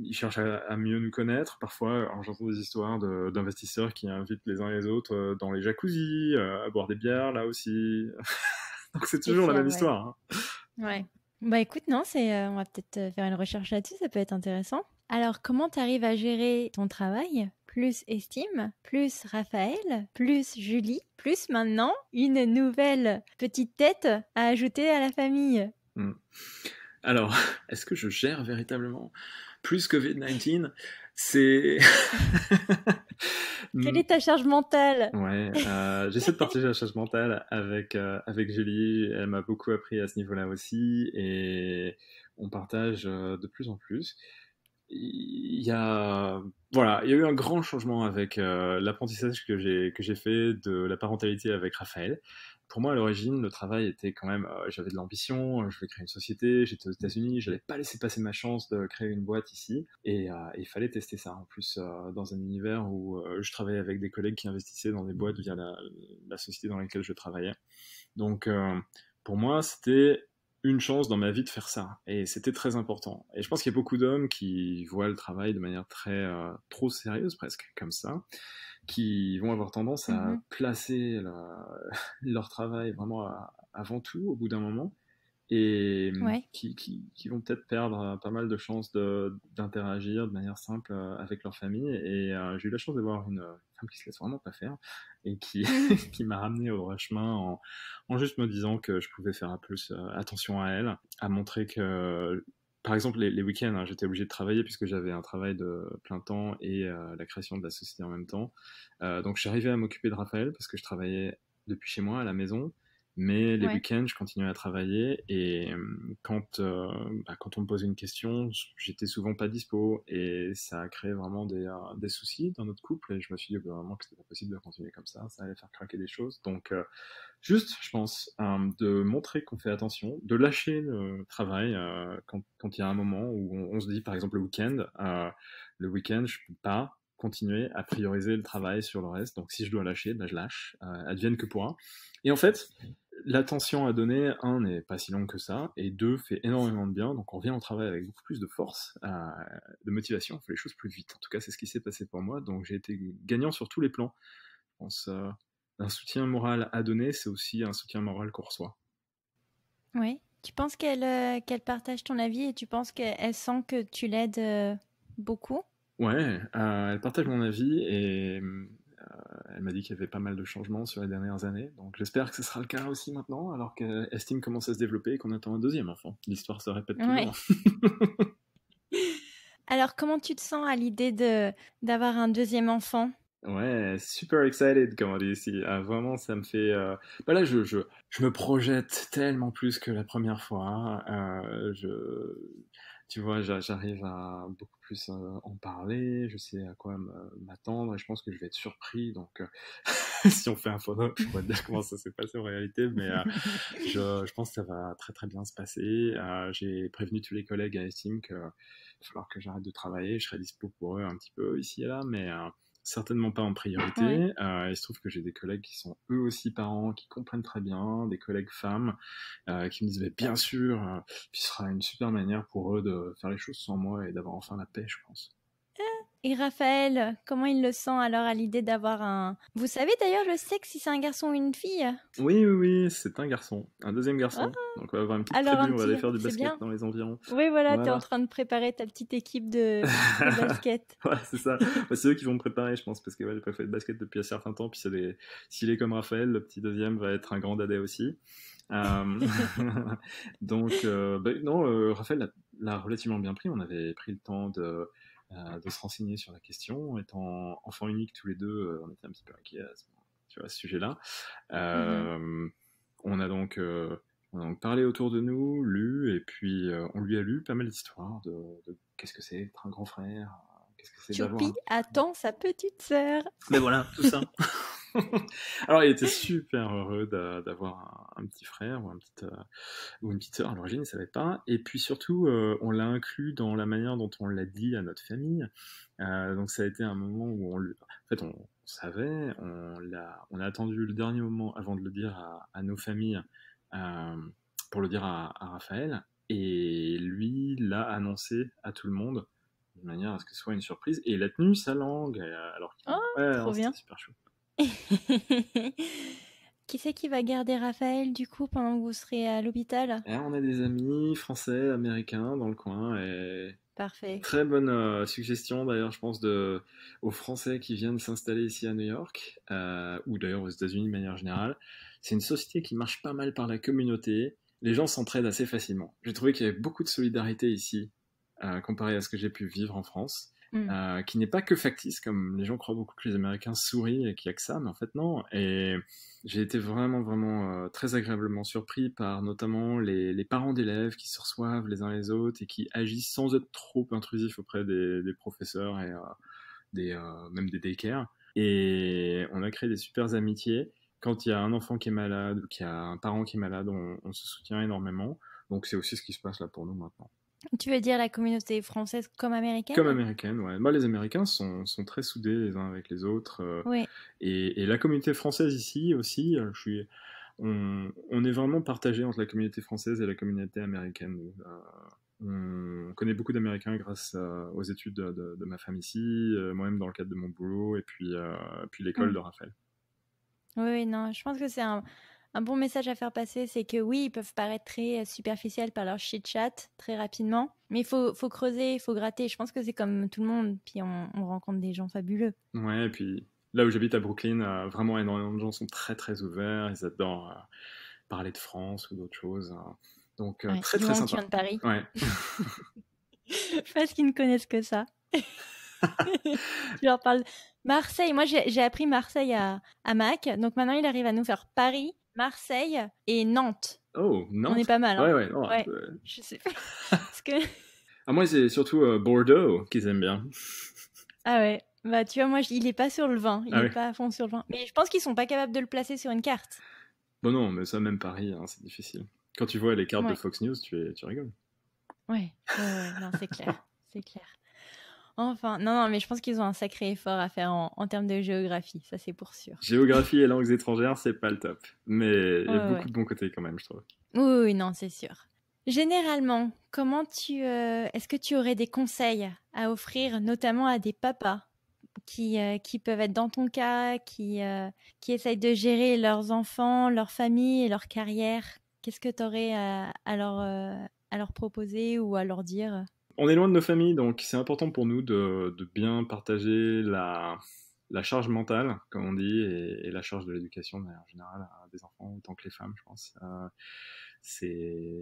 Ils cherchent à mieux nous connaître. Parfois, alors j'entends des histoires d'investisseurs qui invitent les uns les autres dans les jacuzzis, à boire des bières, là aussi. Donc c'est toujours la même histoire. Hein. Ouais. Bah écoute, non, on va peut-être faire une recherche là-dessus, ça peut être intéressant. Alors, comment tu arrives à gérer ton travail, plus Estime, plus Raphaël, plus Julie, plus maintenant une nouvelle petite tête à ajouter à la famille? Alors, est-ce que je gère véritablement plus Covid-19? C'est... Quelle est ta charge mentale? Ouais, j'essaie de partager la charge mentale avec Julie. Elle m'a beaucoup appris à ce niveau-là aussi et on partage de plus en plus. Il y a eu un grand changement avec l'apprentissage que j'ai fait de la parentalité avec Raphaël. Pour moi, à l'origine, le travail était quand même, j'avais de l'ambition, je voulais créer une société, j'étais aux États-Unis, j'allais pas laisser passer ma chance de créer une boîte ici, et il fallait tester ça. En plus, dans un univers où je travaillais avec des collègues qui investissaient dans des boîtes via la société dans laquelle je travaillais. Donc, pour moi, c'était une chance dans ma vie de faire ça. Et c'était très important. Et je pense qu'il y a beaucoup d'hommes qui voient le travail de manière trop sérieuse presque, comme ça, qui vont avoir tendance à Mhm. placer leur travail vraiment avant tout au bout d'un moment et Ouais. qui vont peut-être perdre pas mal de chances d'interagir de manière simple avec leur famille. Et j'ai eu la chance d'avoir une femme qui se laisse vraiment pas faire et qui, Mhm. qui m'a ramené au droit chemin en juste me disant que je pouvais faire un peu plus attention à elle, à montrer que, par exemple, les week-ends, hein, j'étais obligé de travailler puisque j'avais un travail de plein temps et la création de la société en même temps. Donc j'arrivais à m'occuper de Raphaël parce que je travaillais depuis chez moi à la maison. Mais les Ouais. week-ends, je continuais à travailler et quand on me posait une question, j'étais souvent pas dispo et ça a créé vraiment des soucis dans notre couple et je me suis dit vraiment que c'était pas possible de continuer comme ça allait faire craquer des choses. Donc juste, je pense, de montrer qu'on fait attention, de lâcher le travail quand il y a un moment où on se dit, par exemple le week-end, je peux pas continuer à prioriser le travail sur le reste. Donc si je dois lâcher, ben, je lâche, advienne que pourra. Et en fait, l'attention à donner, un, n'est pas si longue que ça, et deux, fait énormément de bien, donc on revient au travail avec beaucoup plus de force, de motivation, on fait les choses plus vite. En tout cas, c'est ce qui s'est passé pour moi, donc j'ai été gagnant sur tous les plans. Je pense un soutien moral à donner, c'est aussi un soutien moral qu'on reçoit. Ouais. Tu penses qu'elle partage ton avis et tu penses qu'elle sent que tu l'aides beaucoup? Ouais, elle partage mon avis et elle m'a dit qu'il y avait pas mal de changements sur les dernières années, donc j'espère que ce sera le cas aussi maintenant, alors qu'Estime commence à se développer et qu'on attend un deuxième enfant. L'histoire se répète Ouais. toujours. Alors, comment tu te sens à l'idée d'avoir un deuxième enfant? Ouais, super excited, comme on dit ici. Ah, vraiment, ça me fait. Bah là, je me projette tellement plus que la première fois. Tu vois, j'arrive à beaucoup plus en parler. Je sais à quoi m'attendre et je pense que je vais être surpris. Donc, si on fait un follow-up, je pourrais te dire comment ça s'est passé en réalité. Mais je pense que ça va très très bien se passer. J'ai prévenu tous les collègues à Estime qu'il va falloir que j'arrête de travailler. Je serai dispo pour eux un petit peu ici et là, mais certainement pas en Ouais. priorité. Il se trouve que j'ai des collègues qui sont eux aussi parents, qui comprennent très bien, des collègues femmes qui me disent mais bien sûr, puis ce sera une super manière pour eux de faire les choses sans moi et d'avoir enfin la paix, je pense. Et Raphaël, comment il le sent alors à l'idée d'avoir un... Vous savez d'ailleurs le sexe si c'est un garçon ou une fille? Oui, oui, oui, c'est un garçon, un deuxième Ah, garçon. Donc on va avoir une petite alors tribu, un on va aller petit... faire du C'est basket bien. dans les environs. Oui, voilà, t'es en Voilà. train de préparer ta petite équipe de basket. Ouais, c'est ça. Bah, c'est eux qui vont me préparer, je pense, parce que ouais, j'ai pas fait de basket depuis un certain temps. Puis s'il est comme Raphaël, le petit deuxième va être un grand dadais aussi. Euh, Donc, non, Raphaël l'a relativement bien pris. On avait pris le temps de se renseigner sur la question. Étant enfant unique tous les deux, on était un petit peu inquiets tu vois, à ce sujet-là. Mhm. Euh, on a donc parlé autour de nous, lu, et puis on lui a lu pas mal d'histoires de qu'est-ce que c'est être un grand frère, qu'est-ce que c'est d'avoir Choupi un... attend sa petite sœur. Mais voilà, tout ça. Alors, il était super heureux d'avoir un petit frère ou une petite sœur. À l'origine, il savait pas. Et puis surtout, on l'a inclus dans la manière dont on l'a dit à notre famille. Donc, ça a été un moment où en fait, on savait, on a attendu le dernier moment avant de le dire à nos familles, euh, pour le dire à Raphaël. Et lui l'a annoncé à tout le monde de manière à ce que ce soit une surprise. Et il a tenu sa langue, alors qu'il... Oh, Ouais, non, trop c'était bien. super chou. Qui c'est qui va garder Raphaël du coup pendant que vous serez à l'hôpital? Et on a des amis français, américains dans le coin et Parfait. très bonne suggestion d'ailleurs, je pense, aux Français qui viennent s'installer ici à New York, ou d'ailleurs aux États-Unis de manière générale. C'est une société qui marche pas mal par la communauté. Les gens s'entraident assez facilement. J'ai trouvé qu'il y avait beaucoup de solidarité ici, comparé à ce que j'ai pu vivre en France, Mm. qui n'est pas que factice, comme les gens croient beaucoup que les Américains sourient et qu'il n'y a que ça, mais en fait non. Et j'ai été vraiment, vraiment très agréablement surpris par notamment les parents d'élèves qui se reçoivent les uns les autres et qui agissent sans être trop intrusifs auprès des professeurs et même des daycares. Et on a créé des super amitiés. Quand il y a un enfant qui est malade ou qu'il y a un parent qui est malade, on se soutient énormément. Donc c'est aussi ce qui se passe là pour nous maintenant. Tu veux dire la communauté française comme Comme américaine? américaine, ouais. Moi, les Américains sont très soudés les uns avec les autres. Oui. Et la communauté française ici aussi, on est vraiment partagé entre la communauté française et la communauté américaine. On connaît beaucoup d'Américains grâce aux études de ma femme ici, moi-même dans le cadre de mon boulot, et puis l'école Mm. de Raphaël. Oui, non, je pense que c'est un bon message à faire passer, c'est que oui, ils peuvent paraître très superficiels par leur chit-chat très rapidement, mais faut creuser, il faut gratter. Je pense que c'est comme tout le monde, puis on rencontre des gens fabuleux. Ouais, et puis là où j'habite à Brooklyn, vraiment énormément de gens sont très très ouverts, ils adorent parler de France ou d'autres choses. Donc Ouais, très du très moment que tu sympa. viens de Paris, Ouais. parce qu'ils ne connaissent que ça. Tu leur parles Marseille. Moi, j'ai appris Marseille à Mac, donc maintenant il arrive à nous faire Paris, Marseille et Nantes. Oh, On est Nantes. pas mal, hein. Ouais, ouais. Non, Ouais, je sais. Parce que ah, moi, c'est surtout Bordeaux qu'ils aiment bien. ah ouais, bah tu vois, moi il est pas sur le vin, il Ah est oui. pas à fond sur le vin. Mais je pense qu'ils sont pas capables de le placer sur une carte. Bon, non, mais ça, même Paris, hein, c'est difficile. Quand tu vois les cartes de Ouais, Fox News, tu rigoles. ouais, non, c'est clair, c'est clair. Enfin, non, mais je pense qu'ils ont un sacré effort à faire en termes de géographie, ça c'est pour sûr. Géographie et langues étrangères, c'est pas le top. Mais il y a Ouais, beaucoup ouais. de bons côtés quand même, je trouve. Oui, oui, non, c'est sûr. Généralement, est-ce que tu aurais des conseils à offrir, notamment à des papas qui peuvent être dans ton cas, qui essayent de gérer leurs enfants, leur famille et leur carrière? Qu'est-ce que tu aurais à leur proposer ou à leur dire? On est loin de nos familles, donc c'est important pour nous de bien partager la charge mentale, comme on dit, et la charge de l'éducation de manière générale à des enfants autant que les femmes, je pense. C'est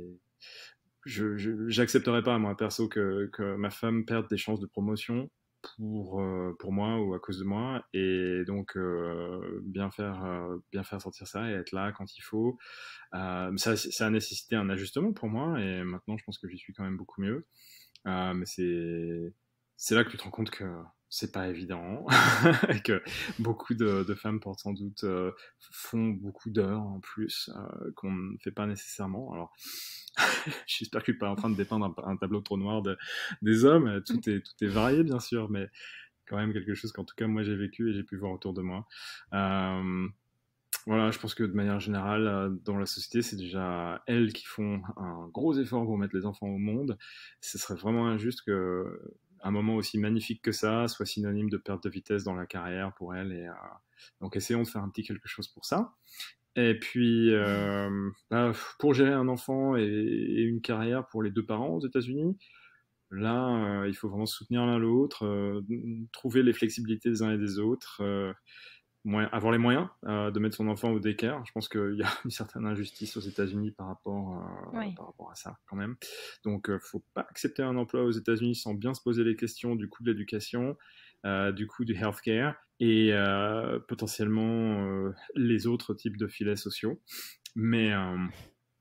j'accepterais pas, moi, perso, que ma femme perde des chances de promotion pour moi ou à cause de moi. Et donc, bien faire sortir ça et être là quand il faut. Ça a nécessité un ajustement pour moi. Et maintenant, je pense que j'y suis quand même beaucoup mieux. Mais c'est là que tu te rends compte que c'est pas évident et que beaucoup de femmes portent sans doute font beaucoup d'heures en plus qu'on ne fait pas nécessairement. Alors j'espère que je suis pas en train de dépeindre un tableau trop noir des hommes. Tout est varié bien sûr, mais quand même quelque chose qu'en tout cas moi j'ai vécu et j'ai pu voir autour de moi. Voilà, je pense que de manière générale, dans la société, c'est déjà elles qui font un gros effort pour mettre les enfants au monde. Ce serait vraiment injuste que un moment aussi magnifique que ça soit synonyme de perte de vitesse dans la carrière pour elles. Et donc, essayons de faire un petit quelque chose pour ça. Et puis, pour gérer un enfant et une carrière pour les deux parents aux États-Unis, là, il faut vraiment soutenir l'un l'autre, trouver les flexibilités des uns et des autres. Avoir les moyens de mettre son enfant au daycare. Je pense qu'il y a une certaine injustice aux États-Unis Ouais. par rapport à ça, quand même. Donc, faut pas accepter un emploi aux États-Unis sans bien se poser les questions du coût de l'éducation, du coût du healthcare et potentiellement les autres types de filets sociaux. Mais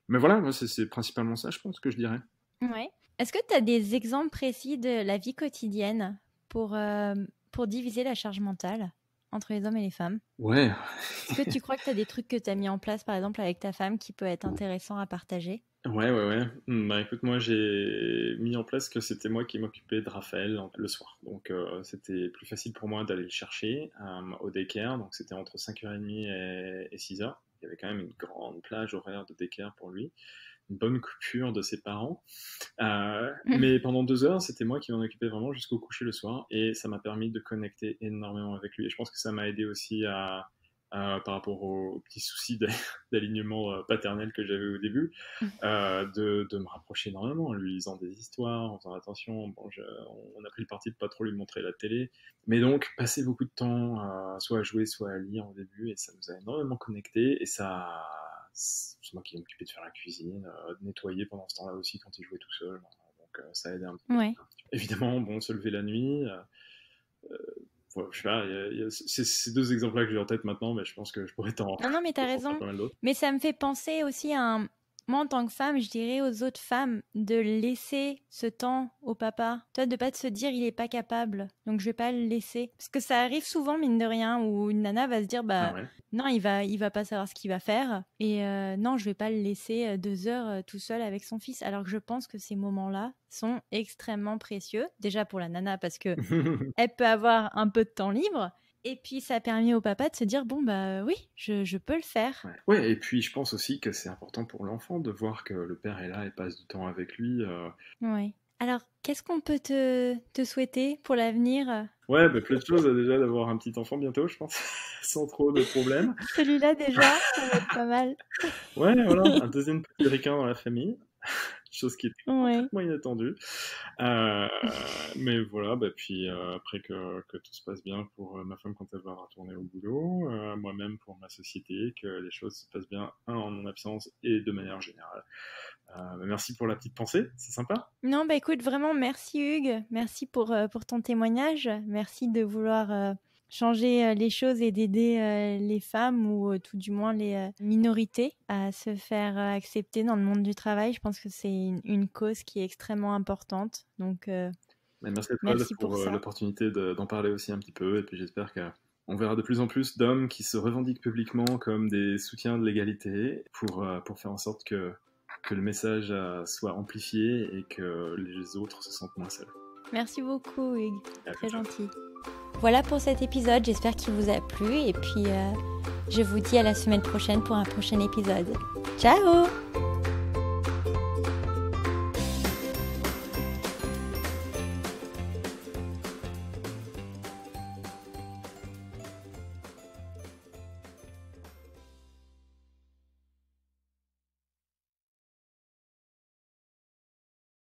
voilà, moi, c'est principalement ça, je pense, que je dirais. Ouais. Est-ce que tu as des exemples précis de la vie quotidienne pour diviser la charge mentale entre les hommes et les femmes? Ouais. Est-ce que tu crois que tu as des trucs que tu as mis en place, par exemple, avec ta femme qui peut être intéressant à partager? Ouais. Bah écoute, moi j'ai mis en place que c'était moi qui m'occupais de Raphaël le soir. Donc c'était plus facile pour moi d'aller le chercher au daycare. Donc c'était entre 5h30 et 6h. Il y avait quand même une grande plage horaire de daycare pour lui. Une bonne coupure de ses parents. Mais pendant 2 heures, c'était moi qui m'en occupais vraiment jusqu'au coucher le soir. Et ça m'a permis de connecter énormément avec lui. Et je pense que ça m'a aidé aussi par rapport aux petits soucis d'alignement paternel que j'avais au début, de me rapprocher énormément en lui lisant des histoires, en faisant attention. Bon, on a pris le parti de pas trop lui montrer la télé, mais donc passer beaucoup de temps soit à jouer, soit à lire au début, et ça nous a énormément connectés. Et ça, c'est moi qui m'occupais de faire la cuisine, de nettoyer pendant ce temps-là aussi quand il jouait tout seul. Donc ça a aidé un petit peu. Ouais. Évidemment, bon, se lever la nuit. Ouais, je sais pas, c'est ces deux exemples-là que j'ai en tête maintenant, mais je pense que je pourrais Non, mais t'as t'en faire raison. pas mal d'autres. Mais ça me fait penser aussi moi, en tant que femme, je dirais aux autres femmes de laisser ce temps au papa. Toi, de pas te se dire il est pas capable, donc je vais pas le laisser. Parce que ça arrive souvent, mine de rien, où une nana va se dire Ah bah ouais. non, il va pas savoir ce qu'il va faire. Et non, je vais pas le laisser 2 heures tout seul avec son fils. Alors que je pense que ces moments-là sont extrêmement précieux. Déjà pour la nana, parce que elle peut avoir un peu de temps libre. Et puis ça a permis au papa de se dire, bon bah oui, je peux le faire. Ouais, et puis je pense aussi que c'est important pour l'enfant de voir que le père est là et passe du temps avec lui. Ouais. Alors, qu'est-ce qu'on peut te souhaiter pour l'avenir? Ouais, bah, plein de choses, déjà d'avoir un petit enfant bientôt, je pense, sans trop de problèmes. Celui-là déjà, ça va être pas mal. Ouais, voilà, un deuxième petit ricain dans la famille, chose qui était Ouais. complètement inattendue. Euh, mais voilà, bah, puis après que tout se passe bien pour ma femme quand elle va retourner au boulot, moi-même pour ma société, que les choses se passent bien, en mon absence et de manière générale. Bah, merci pour la petite pensée, c'est sympa. Non, bah écoute, vraiment, merci Hugues. Merci pour ton témoignage. Merci de vouloir changer les choses et d'aider les femmes ou tout du moins les minorités à se faire accepter dans le monde du travail. Je pense que c'est une cause qui est extrêmement importante. Donc, Mais merci à toi merci pour pour ça. l'opportunité d'en parler aussi un petit peu, et puis j'espère qu'on verra de plus en plus d'hommes qui se revendiquent publiquement comme des soutiens de l'égalité pour faire en sorte que le message soit amplifié et que les autres se sentent moins seuls. Merci beaucoup Hugues, À très plus tard. gentil. Voilà pour cet épisode, j'espère qu'il vous a plu et puis je vous dis à la semaine prochaine pour un prochain épisode. Ciao!